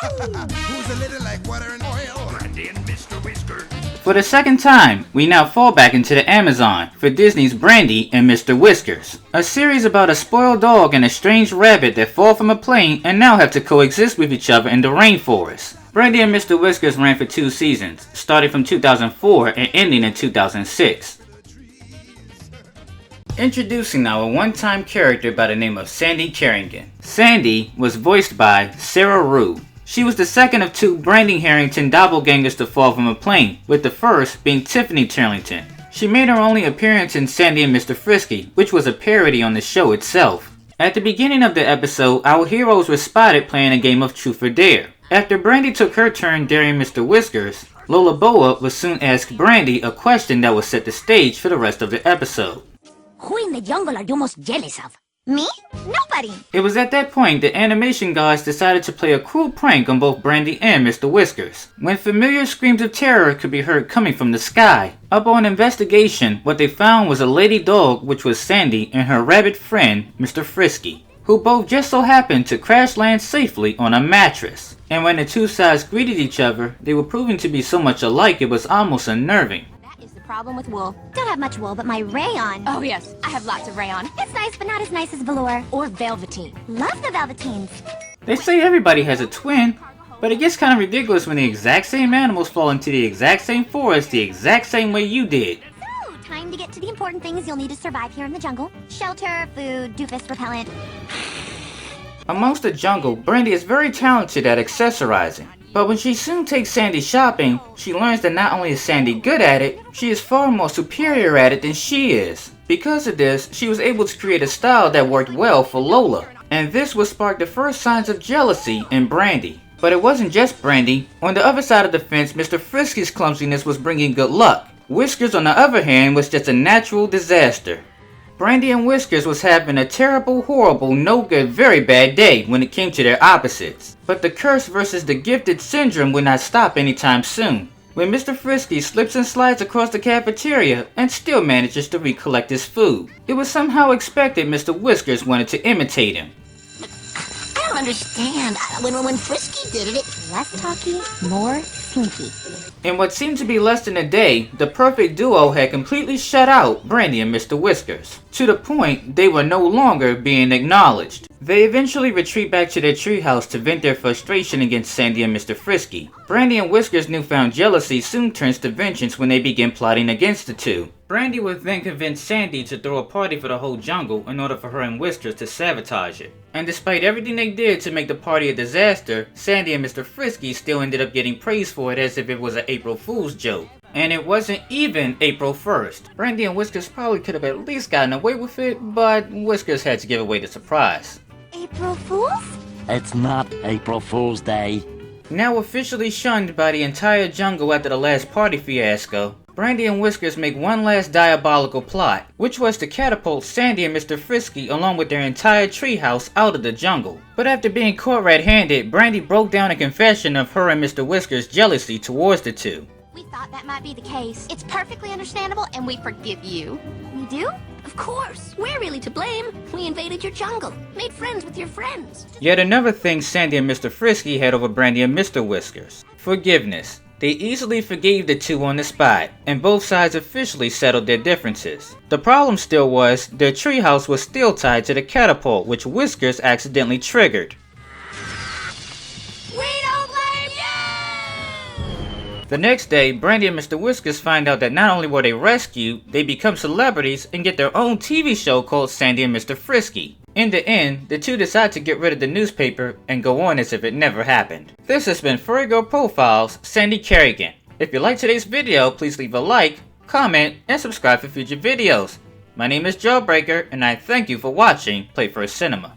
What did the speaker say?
Who's a little like water and oil? Brandy and Mr. Whiskers. For the second time, we now fall back into the Amazon for Disney's Brandy and Mr. Whiskers, a series about a spoiled dog and a strange rabbit that fall from a plane and now have to coexist with each other in the rainforest. Brandy and Mr. Whiskers ran for 2 seasons, starting from 2004 and ending in 2006. Introducing now a one-time character by the name of Sandy Carrington. Sandy was voiced by Sarah Rue. She was the second of 2 Brandy Harrington doppelgangers to fall from a plane, with the first being Tiffany Carrington. She made her only appearance in Sandy and Mr. Frisky, which was a parody on the show itself. At the beginning of the episode, our heroes were spotted playing a game of Truth or Dare. After Brandy took her turn daring Mr. Whiskers, Lola Boa would soon ask Brandy a question that would set the stage for the rest of the episode. Who in the jungle are you most jealous of? Me? Nobody! It was at that point the animation guys decided to play a cruel prank on both Brandy and Mr. Whiskers, when familiar screams of terror could be heard coming from the sky. Upon investigation, what they found was a lady dog, which was Sandy, and her rabbit friend, Mr. Frisky, who both just so happened to crash land safely on a mattress. And when the 2 sides greeted each other, they were proving to be so much alike it was almost unnerving. Problem with wool. Don't have much wool, but my rayon. Oh yes, I have lots of rayon. It's nice, but not as nice as velour. Or velveteen. Love the velveteens. They say everybody has a twin, but it gets kind of ridiculous when the exact same animals fall into the exact same forest the exact same way you did. So, time to get to the important things you'll need to survive here in the jungle. Shelter, food, doofus repellent. Amongst the jungle, Brandy is very talented at accessorizing. But when she soon takes Sandy shopping, she learns that not only is Sandy good at it, she is far more superior at it than she is. Because of this, she was able to create a style that worked well for Lola. And this would spark the first signs of jealousy in Brandy. But it wasn't just Brandy. On the other side of the fence, Mr. Frisky's clumsiness was bringing good luck. Whiskers, on the other hand, was just a natural disaster. Brandy and Whiskers was having a terrible, horrible, no good, very bad day when it came to their opposites. But the curse versus the gifted syndrome would not stop anytime soon, when Mr. Frisky slips and slides across the cafeteria and still manages to recollect his food. It was somehow expected Mr. Whiskers wanted to imitate him. I don't understand. When Frisky did it, less talky, more slinky. In what seemed to be less than a day, the perfect duo had completely shut out Brandy and Mr. Whiskers, to the point they were no longer being acknowledged. They eventually retreat back to their treehouse to vent their frustration against Sandy and Mr. Frisky. Brandy and Whiskers' newfound jealousy soon turns to vengeance when they begin plotting against the 2. Brandy would then convince Sandy to throw a party for the whole jungle in order for her and Whiskers to sabotage it. And despite everything they did to make the party a disaster, Sandy and Mr. Frisky still ended up getting praise for it as if it was an April Fool's joke. And it wasn't even April 1st. Brandy and Whiskers probably could have at least gotten away with it, but Whiskers had to give away the surprise. April Fools? It's not April Fool's Day. Now officially shunned by the entire jungle after the last party fiasco, Brandy and Whiskers make one last diabolical plot, which was to catapult Sandy and Mr. Frisky along with their entire treehouse out of the jungle. But after being caught red-handed, Brandy broke down a confession of her and Mr. Whiskers' jealousy towards the 2. We thought that might be the case. It's perfectly understandable and we forgive you. We do? Of course. We're really to blame. We invaded your jungle, made friends with your friends. Yet another thing Sandy and Mr. Frisky had over Brandy and Mr. Whiskers: forgiveness. They easily forgave the 2 on the spot, and both sides officially settled their differences. The problem still was, their treehouse was still tied to the catapult, which Whiskers accidentally triggered. We don't blame you! The next day, Brandy and Mr. Whiskers find out that not only were they rescued, they become celebrities and get their own TV show called Sandy and Mr. Frisky. In the end, the 2 decide to get rid of the newspaper and go on as if it never happened. This has been Furry Girl Profiles, Sandy Carrington. If you liked today's video, please leave a like, comment, and subscribe for future videos. My name is Jawbreaker, and I thank you for watching Playfur Cinema.